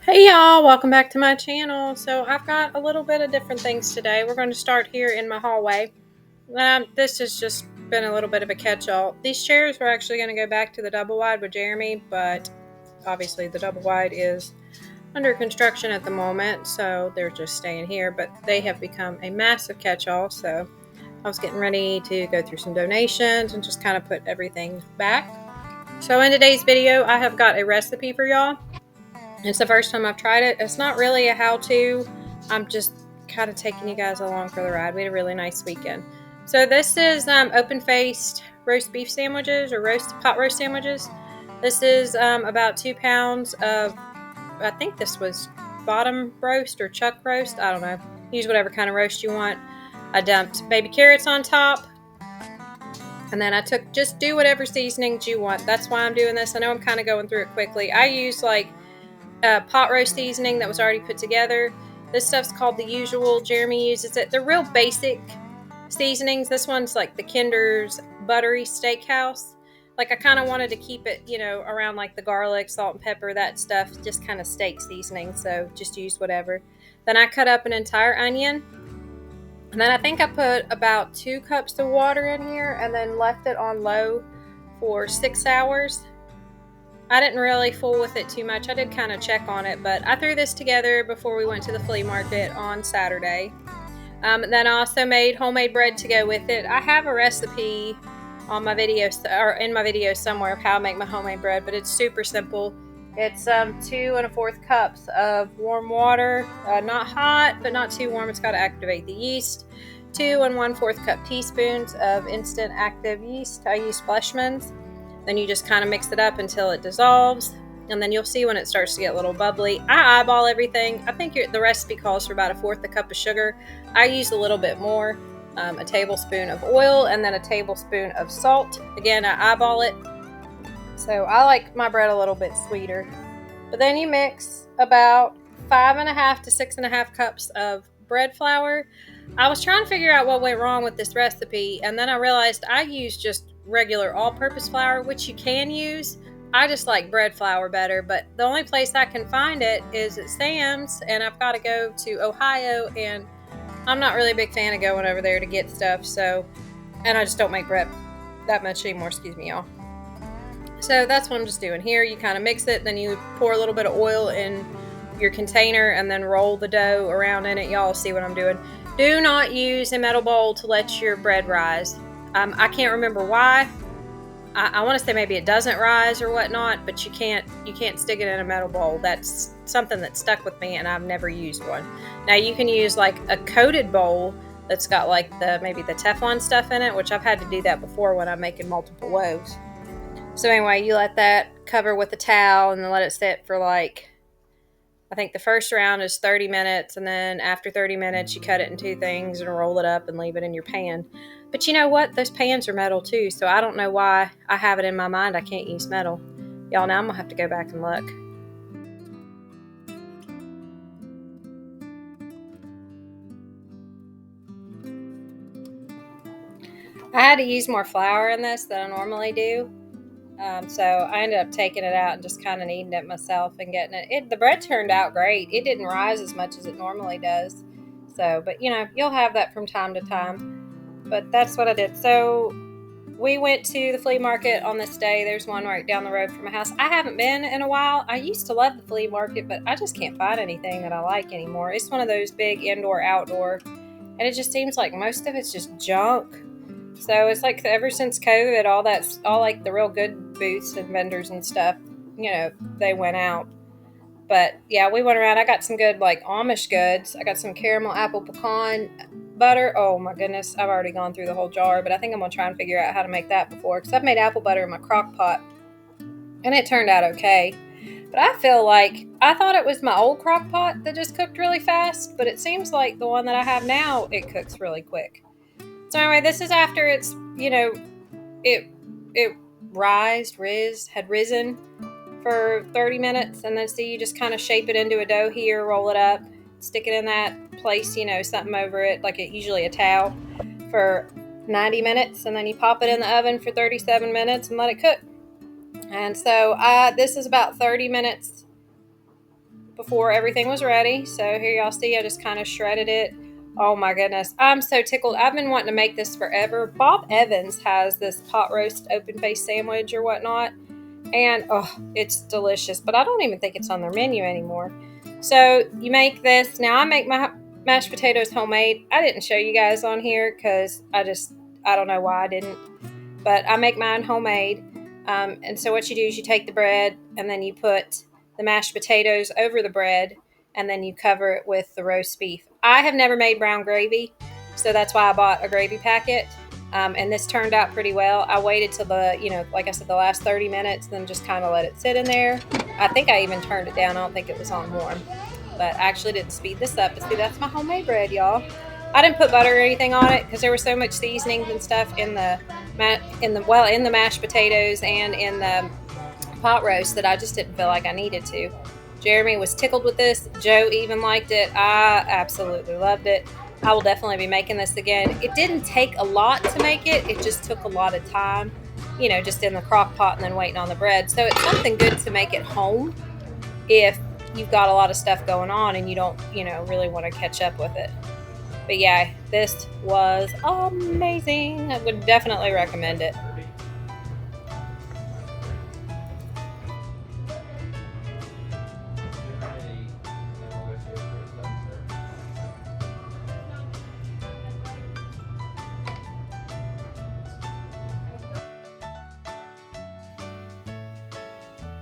Hey y'all, welcome back to my channel. So I've got a little bit of different things today. We're going to start here in my hallway. This has just been a little bit of a catch-all. These chairs were actually going to go back to the double wide with Jeremy, but obviously the double wide is under construction at the moment, so they're just staying here, but they have become a massive catch-all. So I was getting ready to go through some donations and just kind of put everything back. So in today's video, I have got a recipe for y'all. It's the first time I've tried it. It's not really a how-to. I'm just kind of taking you guys along for the ride. We had a really nice weekend. So this is open-faced roast beef sandwiches or pot roast sandwiches. This is about 2 pounds of, I think this was bottom roast or chuck roast. I don't know. Use whatever kind of roast you want. I dumped baby carrots on top. And then I just do whatever seasonings you want. That's why I'm doing this. I know I'm kind of going through it quickly. I use like pot roast seasoning that was already put together. This stuff's called The Usual. Jeremy uses it. They're real basic seasonings. This one's like the Kinder's Buttery Steakhouse. Like I kind of wanted to keep it, around like the garlic, salt and pepper, that stuff, just kind of steak seasoning. So just use whatever. Then I cut up an entire onion. And then I think I put about 2 cups of water in here and then left it on low for 6 hours. I didn't really fool with it too much. I did kind of check on it, but I threw this together before we went to the flea market on Saturday. Then I also made homemade bread to go with it. I have a recipe on my video, or in my video somewhere, of how I make my homemade bread, but it's super simple. It's 2 1/4 cups of warm water, not hot, but not too warm. It's got to activate the yeast. 2 1/4 cup teaspoons of instant active yeast. I use Fleischmann's. Then you just kind of mix it up until it dissolves. And then you'll see when it starts to get a little bubbly. I eyeball everything. I think the recipe calls for about 1/4 cup of sugar. I use a little bit more, a tablespoon of oil, and then a tablespoon of salt. Again, I eyeball it. So I like my bread a little bit sweeter. But then you mix about 5.5 to 6.5 cups of bread flour. I was trying to figure out what went wrong with this recipe, and then I realized I use just regular all-purpose flour, which you can use. I just like bread flour better, but the only place I can find it is at Sam's, and I've got to go to Ohio, and I'm not really a big fan of going over there to get stuff, so, and I just don't make bread that much anymore, excuse me, y'all. So that's what I'm just doing here. You kind of mix it, then you pour a little bit of oil in your container, and then roll the dough around in it. Y'all see what I'm doing. Do not use a metal bowl to let your bread rise. I can't remember why. I want to say maybe it doesn't rise or whatnot, but you can't stick it in a metal bowl. That's something that stuck with me, and I've never used one. Now you can use like a coated bowl that's got like maybe the Teflon stuff in it, which I've had to do that before when I'm making multiple loaves. So anyway, you let that cover with a towel and then let it sit for like, I think the first round is 30 minutes, and then after 30 minutes, you cut it in 2 things and roll it up and leave it in your pan. But you know what? Those pans are metal too, so I don't know why I have it in my mind I can't use metal. Y'all, now I'm gonna have to go back and look. I had to use more flour in this than I normally do. So I ended up taking it out and just kind of kneading it myself and getting it. The bread turned out great. It didn't rise as much as it normally does. So, but you'll have that from time to time. But that's what I did. So we went to the flea market on this day. There's one right down the road from my house. I haven't been in a while. I used to love the flea market, but I just can't find anything that I like anymore. It's one of those big indoor-outdoor, and it just seems like most of it's just junk. So it's like ever since COVID, all like the real good booths and vendors and stuff, they went out. But yeah, we went around. I got some good like Amish goods. I got some caramel apple pecan butter. Oh my goodness, I've already gone through the whole jar, but I think I'm gonna try and figure out how to make that before, because I've made apple butter in my crock pot and it turned out okay. But I feel like I thought it was my old crock pot that just cooked really fast, but it seems like the one that I have now, it cooks really quick. So anyway, this is after it's, it had risen for 30 minutes. And then so you just kind of shape it into a dough here, roll it up, stick it in that place, something over it, like usually a towel, for 90 minutes. And then you pop it in the oven for 37 minutes and let it cook. And so this is about 30 minutes before everything was ready. So here y'all see I just kind of shredded it. Oh my goodness, I'm so tickled. I've been wanting to make this forever. Bob Evans has this pot roast open face sandwich or whatnot, and oh, it's delicious, but I don't even think it's on their menu anymore. So you make this. Now I make my mashed potatoes homemade. I didn't show you guys on here because I don't know why I didn't, but I make mine homemade. And so what you do is you take the bread and then you put the mashed potatoes over the bread, and then you cover it with the roast beef. I have never made brown gravy, so that's why I bought a gravy packet. And this turned out pretty well. I waited till like I said, the last 30 minutes, then just kind of let it sit in there. I think I even turned it down. I don't think it was on warm, but I actually didn't speed this up. But see, that's my homemade bread, y'all. I didn't put butter or anything on it because there was so much seasonings and stuff in the mashed potatoes and in the pot roast that I just didn't feel like I needed to. Jeremy was tickled with this. Joe even liked it. I absolutely loved it. I will definitely be making this again. It didn't take a lot to make it. It just took a lot of time, just in the crock pot and then waiting on the bread. So it's something good to make at home if you've got a lot of stuff going on and you don't, really want to catch up with it. But yeah, this was amazing. I would definitely recommend it.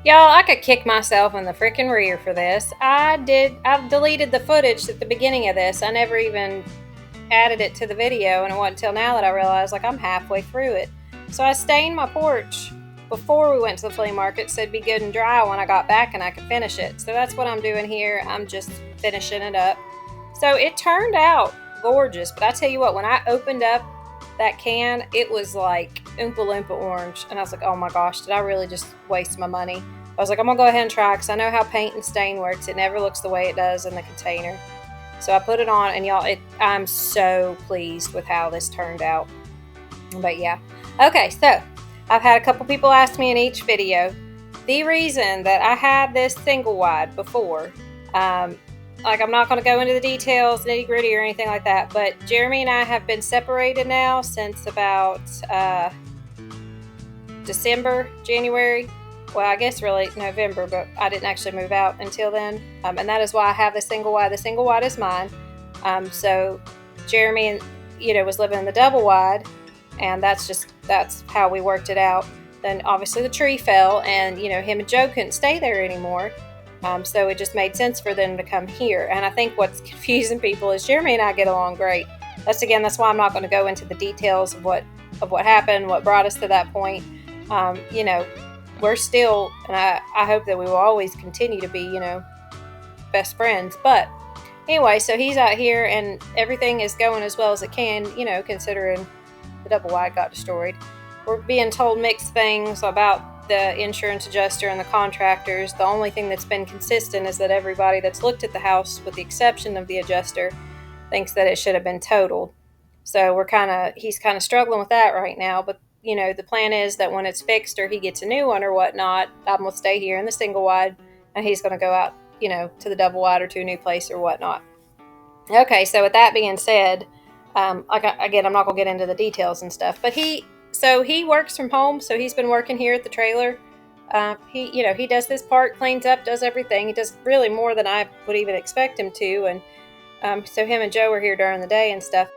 Y'all, I could kick myself in the freaking rear for this. I've deleted the footage at the beginning of this. I never even added it to the video, and it wasn't until now that I realized I'm halfway through it. So I stained my porch before we went to the flea market so it'd be good and dry when I got back and I could finish it. So that's what I'm doing here. I'm just finishing it up. So it turned out gorgeous, but I tell you what, when I opened up that can, it was like Oompa Loompa orange, and I was like, oh my gosh, did I really just waste my money? I was like, I'm gonna go ahead and try because I know how paint and stain works. It never looks the way it does in the container. So I put it on, and y'all, I'm so pleased with how this turned out. But yeah. Okay, so I've had a couple people ask me in each video the reason that I had this single wide before. I'm not going to go into the details, nitty gritty, or anything like that, but Jeremy and I have been separated now since about January. Well, I guess really November, but I didn't actually move out until then. And that is why I have the single wide. The single wide is mine. So Jeremy was living in the double wide, and that's how we worked it out. Then obviously the tree fell, and him and Joe couldn't stay there anymore. So it just made sense for them to come here. And I think what's confusing people is Jeremy and I get along great. That's why I'm not going to go into the details of what happened, what brought us to that point. We're still, and I hope that we will always continue to be, best friends. But anyway, so he's out here and everything is going as well as it can, considering the double wide got destroyed. We're being told mixed things about the insurance adjuster and the contractors. The only thing that's been consistent is that everybody that's looked at the house, with the exception of the adjuster, thinks that it should have been totaled. So he's kind of struggling with that right now. But the plan is that when it's fixed or he gets a new one or whatnot, I'm gonna stay here in the single wide, and he's gonna go out, to the double wide or to a new place or whatnot. Okay, so with that being said, again, I'm not gonna get into the details and stuff, but he works from home, so he's been working here at the trailer. He does this part, cleans up, does everything. He does really more than I would even expect him to, and so him and Joe are here during the day and stuff.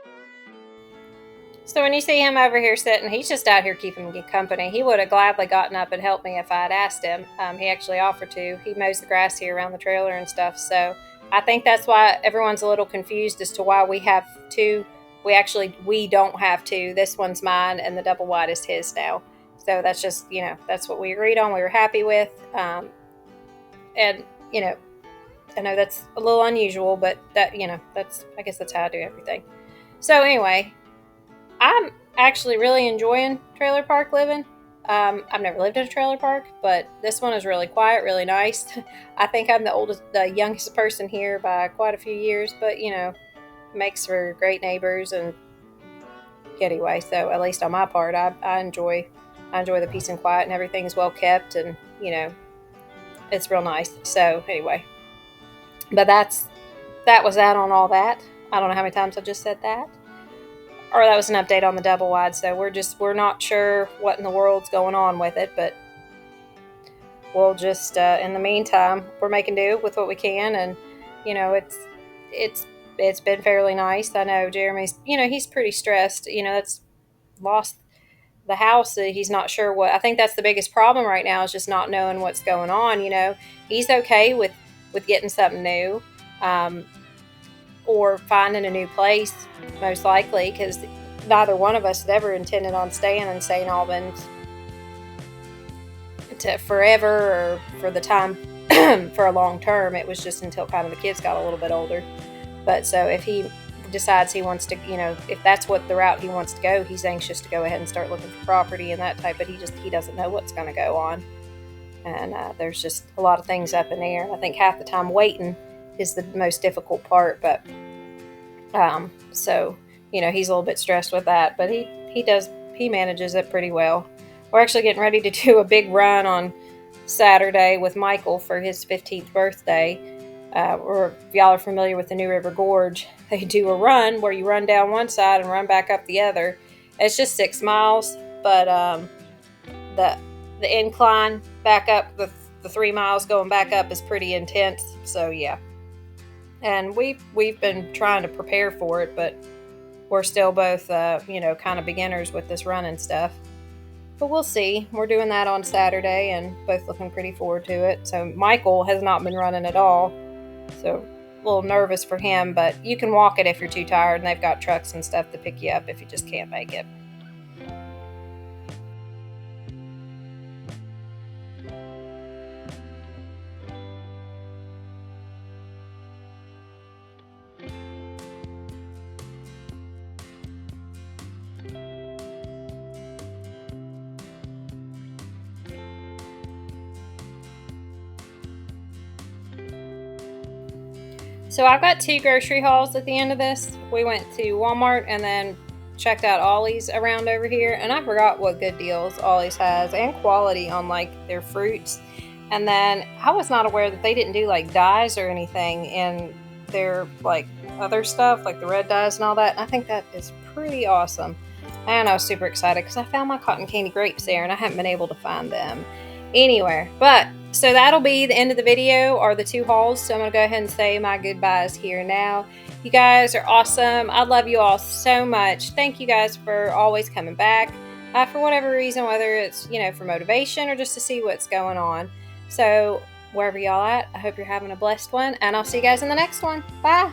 So when you see him over here sitting, he's just out here keeping me company. He would have gladly gotten up and helped me if I had asked him. He actually offered to. He mows the grass here around the trailer and stuff, so I think that's why everyone's a little confused as to why we have two. We don't have two. This one's mine, and the double wide is his now. So that's just, that's what we agreed on. We were happy with. And, I know that's a little unusual, but I guess that's how I do everything. So anyway, I'm actually really enjoying trailer park living. I've never lived in a trailer park, but this one is really quiet, really nice. I think I'm the youngest person here by quite a few years, but, makes for great neighbors. And anyway, so at least on my part, I enjoy the peace and quiet, and everything's well kept, and it's real nice. So anyway, But that was that on all that. I don't know how many times I just said that. Or that was an update on the double wide. So we're not sure what in the world's going on with it, but we'll just in the meantime we're making do with what we can, and it's it's been fairly nice. I know Jeremy's, he's pretty stressed. That's lost the house. He's not sure what. I think that's the biggest problem right now is just not knowing what's going on. He's okay with getting something new, um, or finding a new place, most likely, because neither one of us had ever intended on staying in St. Albans to forever or for the time for a long term. It was just until kind of the kids got a little bit older. But so if he decides he wants to, if that's what the route he wants to go, he's anxious to go ahead and start looking for property and that type. But he doesn't know what's going to go on, and there's just a lot of things up in the air. I think half the time waiting is the most difficult part. But so he's a little bit stressed with that, but he manages it pretty well. We're actually getting ready to do a big run on Saturday with Michael for his 15th birthday. Or if y'all are familiar with the New River Gorge, they do a run where you run down one side and run back up the other. It's just 6 miles, but the incline back up, the 3 miles going back up is pretty intense. So yeah, and we've been trying to prepare for it, but we're still both kind of beginners with this running stuff. But we'll see. We're doing that on Saturday and both looking pretty forward to it. So Michael has not been running at all. So a little nervous for him, but you can walk it if you're too tired, and they've got trucks and stuff to pick you up if you just can't make it. So I've got 2 grocery hauls at the end of this. We went to Walmart and then checked out Ollie's around over here, and I forgot what good deals Ollie's has and quality on like their fruits. And then I was not aware that they didn't do like dyes or anything in their like other stuff, like the red dyes and all that. I think that is pretty awesome. And I was super excited because I found my cotton candy grapes there and I haven't been able to find them anywhere. But so that'll be the end of the video, or the 2 hauls. So I'm going to go ahead and say my goodbyes here now. You guys are awesome. I love you all so much. Thank you guys for always coming back for whatever reason, whether it's, for motivation or just to see what's going on. So wherever y'all at, I hope you're having a blessed one, and I'll see you guys in the next one. Bye.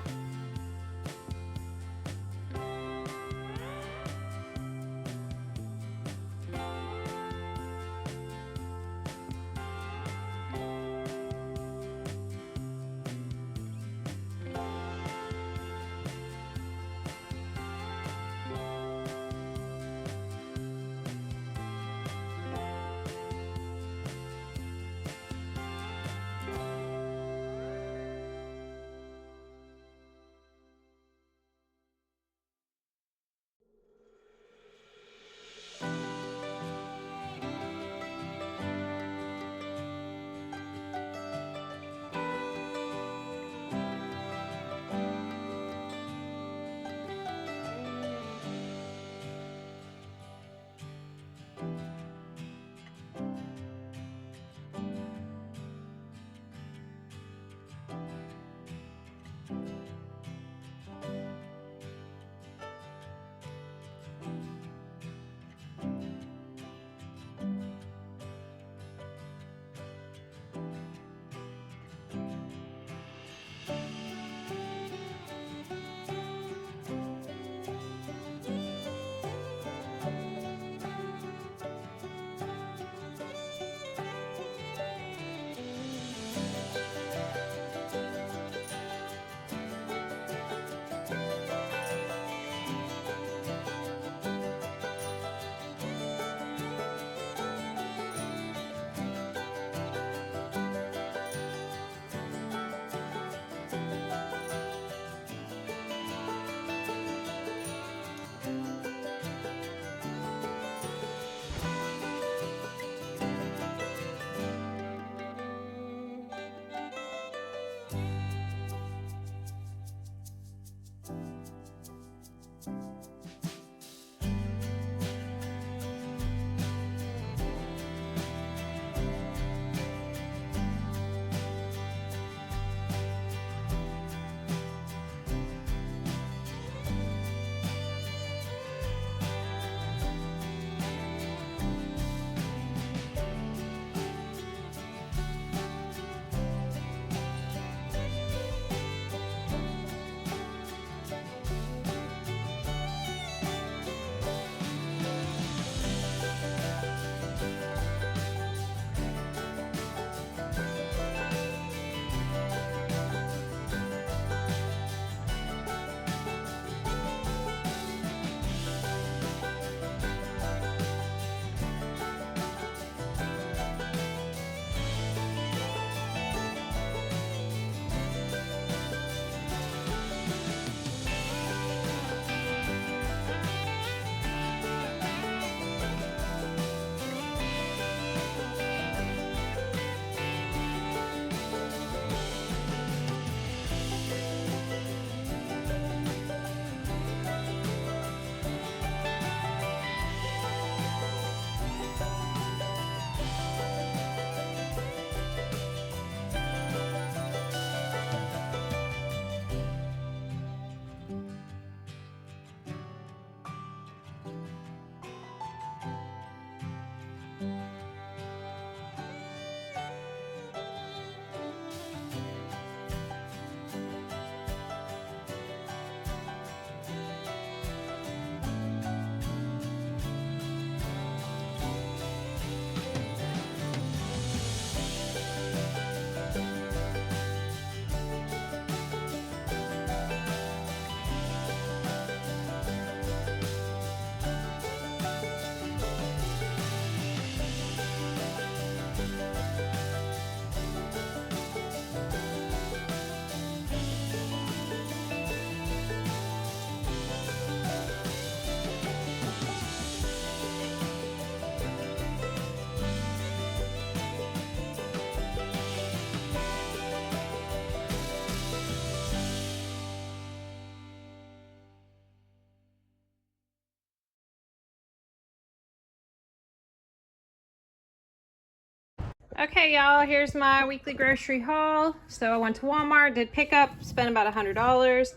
Okay, y'all, here's my weekly grocery haul. So I went to Walmart, did pickup, spent about $100.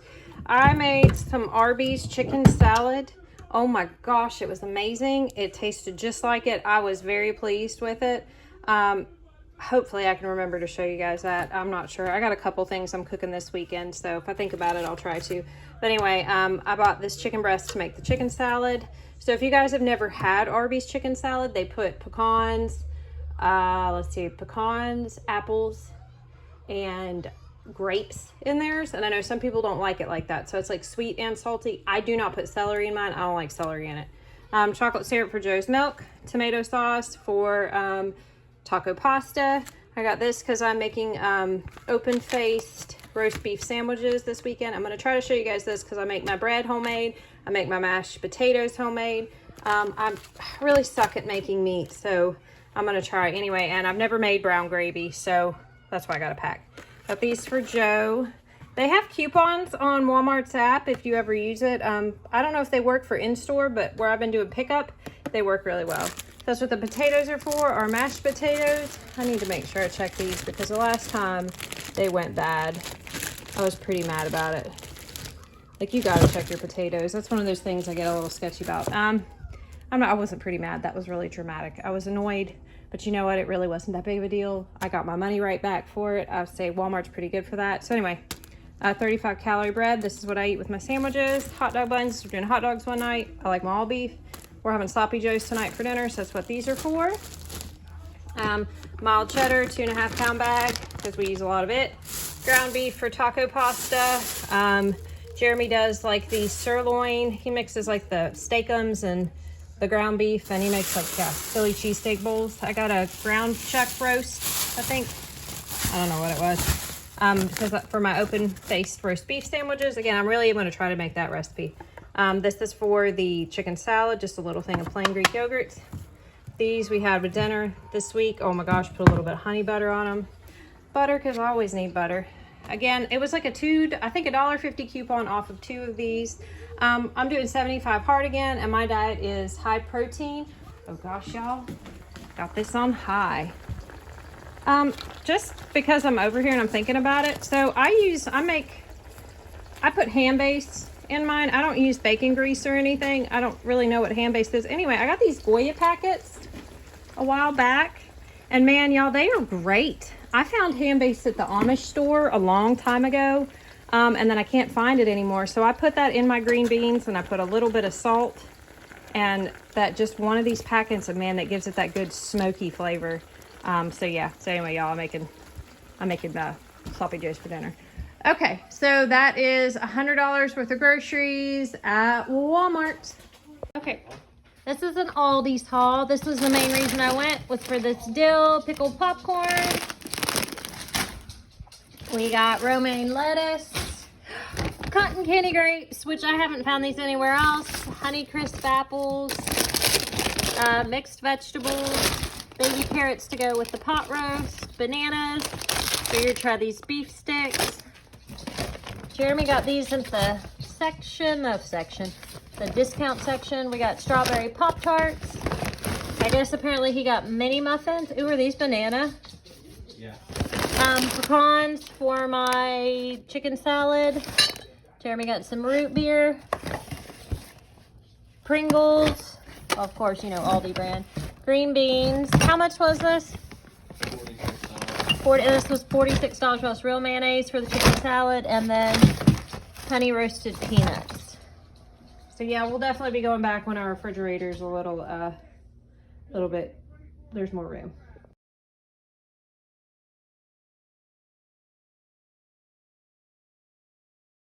I made some Arby's chicken salad. Oh my gosh, it was amazing. It tasted just like it. I was very pleased with it. Hopefully I can remember to show you guys that. I'm not sure. I got a couple things I'm cooking this weekend, so if I think about it, I'll try to. But anyway, I bought this chicken breast to make the chicken salad. So if you guys have never had Arby's chicken salad, they put pecans, pecans, apples, and grapes in theirs. And I know some people don't like it like that. So it's like sweet and salty. I do not put celery in mine. I don't like celery in it. Chocolate syrup for Joe's milk, tomato sauce for taco pasta. I got this because I'm making open-faced roast beef sandwiches this weekend. I'm going to try to show you guys this because I make my bread homemade. I make my mashed potatoes homemade. I really suck at making meat, so I'm going to try anyway. And I've never made brown gravy, so that's why I got a pack. Got these for Joe. They have coupons on Walmart's app if you ever use it. I don't know if they work for in-store, but where I've been doing pickup, they work really well. That's what the potatoes are for, are mashed potatoes. I need to make sure I check these because the last time they went bad, I was pretty mad about it. Like, you gotta check your potatoes. That's one of those things I get a little sketchy about. I wasn't pretty mad. That was really dramatic. I was annoyed, but you know what? It really wasn't that big of a deal. I got my money right back for it. I would say Walmart's pretty good for that. So anyway, 35 calorie bread. This is what I eat with my sandwiches. Hot dog buns. We're doing hot dogs one night. I like my all beef. We're having sloppy joes tonight for dinner, so that's what these are for. Mild cheddar, 2.5 pound bag, because we use a lot of it. Ground beef for taco pasta. Jeremy does like the sirloin. He mixes like the steakums and the ground beef, and he makes like Philly cheesesteak bowls. I got a ground chuck roast, I think. I don't know what it was. Because for my open-faced roast beef sandwiches, again, I'm really going to try to make that recipe. This is for the chicken salad, just a little thing of plain Greek yogurt. These we had with dinner this week. Oh my gosh, put a little bit of honey butter on them. Butter, because I always need butter. Again, it was like I think $1.50 coupon off of 2 of these. I'm doing 75 hard again, and my diet is high protein. Oh gosh, y'all, got this on high. Just because I'm over here and I'm thinking about it. So I put ham base in mine. I don't use bacon grease or anything. I don't really know what ham base is. Anyway, I got these Goya packets a while back, and man, y'all, they are great. I found ham base at the Amish store a long time ago, and then I can't find it anymore. So I put that in my green beans, and I put a little bit of salt, and that just one of these packets, and man, that gives it that good smoky flavor. So yeah. So anyway, y'all, I'm making sloppy joes for dinner. Okay, so that is $100 worth of groceries at Walmart. Okay, this is an Aldi's haul. This was the main reason I went, was for this dill pickled popcorn. We got romaine lettuce, cotton candy grapes, which I haven't found these anywhere else, honey crisp apples, mixed vegetables, baby carrots to go with the pot roast, bananas. Figured try these beef sticks. Jeremy got these in the the discount section. We got strawberry Pop-Tarts. I guess apparently he got mini muffins. Ooh, are these banana? Yeah. Pecans for my chicken salad. Jeremy got some root beer. Pringles, of course, you know, Aldi brand. Green beans. How much was this? This was $46 plus real mayonnaise for the chicken salad, and then honey roasted peanuts. So yeah, we'll definitely be going back when our refrigerator's a little bit, there's more room.